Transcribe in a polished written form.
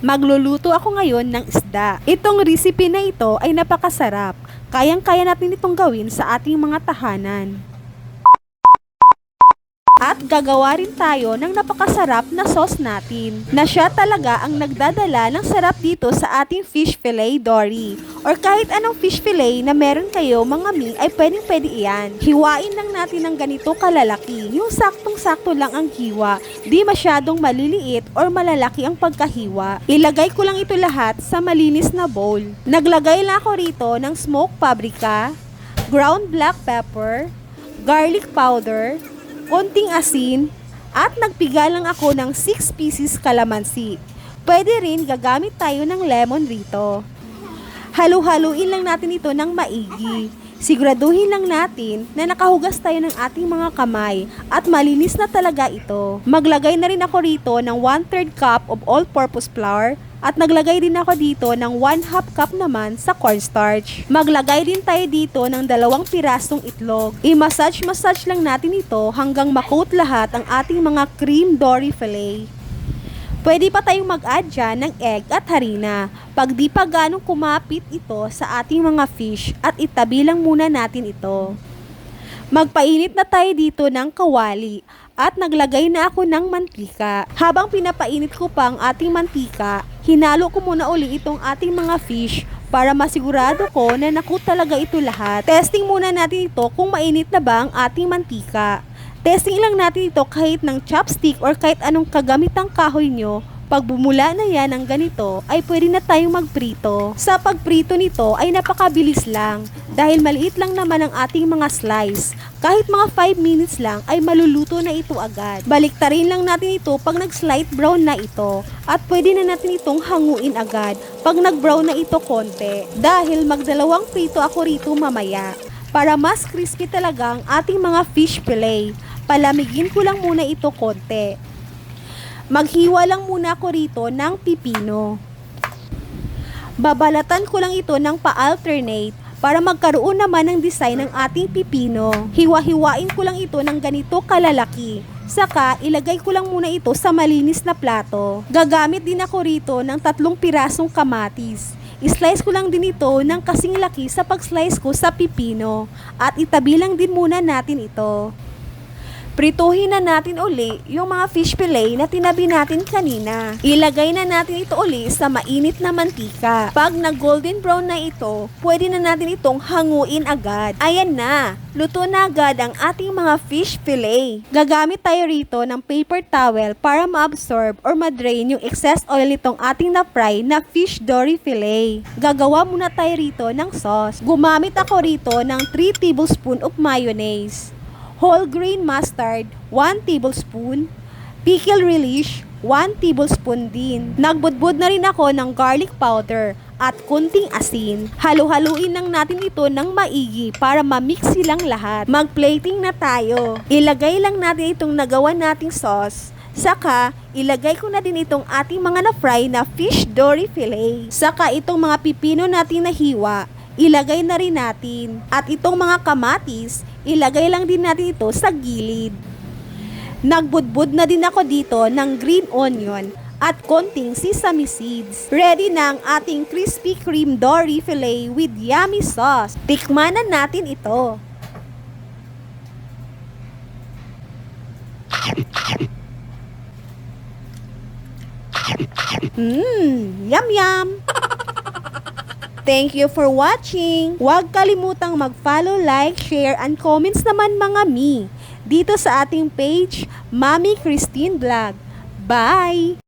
Magluluto ako ngayon ng isda. Itong recipe na ito ay napakasarap. Kayang-kaya natin itong gawin sa ating mga tahanan. At gagawa rin tayo ng napakasarap na sauce natin, na siya talaga ang nagdadala ng sarap dito sa ating fish fillet dory. Or kahit anong fish fillet na meron kayo mga mi ay pwede iyan. Hiwain lang natin ng ganito kalalaki, yung saktong-sakto lang ang hiwa, di masyadong maliliit or malalaki ang pagkahiwa. Ilagay ko lang ito lahat sa malinis na bowl. Naglagay lang ako rito ng smoked paprika, ground black pepper, garlic powder, konting asin, at nagpiga lang ako ng 6 pieces kalamansi. Pwede rin gagamit tayo ng lemon rito. Halu-haluin lang natin ito ng maigi. Siguraduhin lang natin na nakahugas tayo ng ating mga kamay at malinis na talaga ito. Maglagay na rin ako rito ng 1/3 cup of all-purpose flour at naglagay din ako dito ng 1/2 cup naman sa cornstarch. Maglagay din tayo dito ng 2 pirasong itlog. I-massage lang natin ito hanggang makoat lahat ang ating mga cream dory fillet. Pwede pa tayong mag-add dyan ng egg at harina. Pag di pa ganong kumapit ito sa ating mga fish at itabi lang muna natin ito. Magpainit na tayo dito ng kawali at naglagay na ako ng mantika. Habang pinapainit ko pa ang ating mantika, hinalo ko muna uli itong ating mga fish para masigurado ko na naku talaga ito lahat. Testing muna natin ito kung mainit na ba ang ating mantika. Testing lang natin ito kahit ng chopstick or kahit anong kagamitang kahoy nyo. Pag bumula na yan ng ganito, ay pwede na tayong magprito. Sa pagprito nito ay napakabilis lang dahil maliit lang naman ang ating mga slice. Kahit mga 5 minutes lang ay maluluto na ito agad. Baliktarin lang natin ito pag nag-slight brown na ito at pwede na natin itong hanguin agad pag nag-brown na ito konti dahil magdalawang prito ako rito mamaya para mas crispy talaga ang ating mga fish fillet. Palamigin ko lang muna ito konti. Maghiwa lang muna ako rito ng pipino. Babalatan ko lang ito ng pa-alternate para magkaroon naman ng design ng ating pipino. Hiwa-hiwain ko lang ito ng ganito kalalaki. Saka, ilagay ko lang muna ito sa malinis na plato. Gagamit din ako rito ng 3 pirasong kamatis. I-slice ko lang din ito ng kasing laki sa pag-slice ko sa pipino. At itabi lang din muna natin ito. Prituhin na natin uli yung mga fish fillet na tinabi natin kanina. Ilagay na natin ito uli sa mainit na mantika. Pag nag-golden brown na ito, pwede na natin itong hanguin agad. Ayan na, luto na agad ang ating mga fish fillet. Gagamit tayo rito ng paper towel para ma-absorb or ma-drain yung excess oil nitong ating na-fry na fish dory fillet. Gagawa muna tayo rito ng sauce. Gumamit ako rito ng 3 tablespoon of mayonnaise, whole grain mustard, 1 tablespoon, pickle relish, 1 tablespoon din. Nagbudbud na rin ako ng garlic powder at kunting asin. Halu-haluin lang natin ito ng maigi para ma-mix silang lahat. Mag-plating na tayo. Ilagay lang natin itong nagawa nating sauce. Saka, ilagay ko na din itong ating mga na-fry na fish dory fillet. Saka itong mga pipino natin na hiwa, ilagay na rin natin. At itong mga kamatis, ilagay lang din natin ito sa gilid. Nagbudbud na din ako dito ng green onion at konting sesame seeds. Ready na ang ating crispy cream dory fillet with yummy sauce. Tikman na natin ito. Yum yum! Thank you for watching. Huwag kalimutang mag-follow, like, share, and comments naman mga mi dito sa ating page, Mami Christine Vlog. Bye!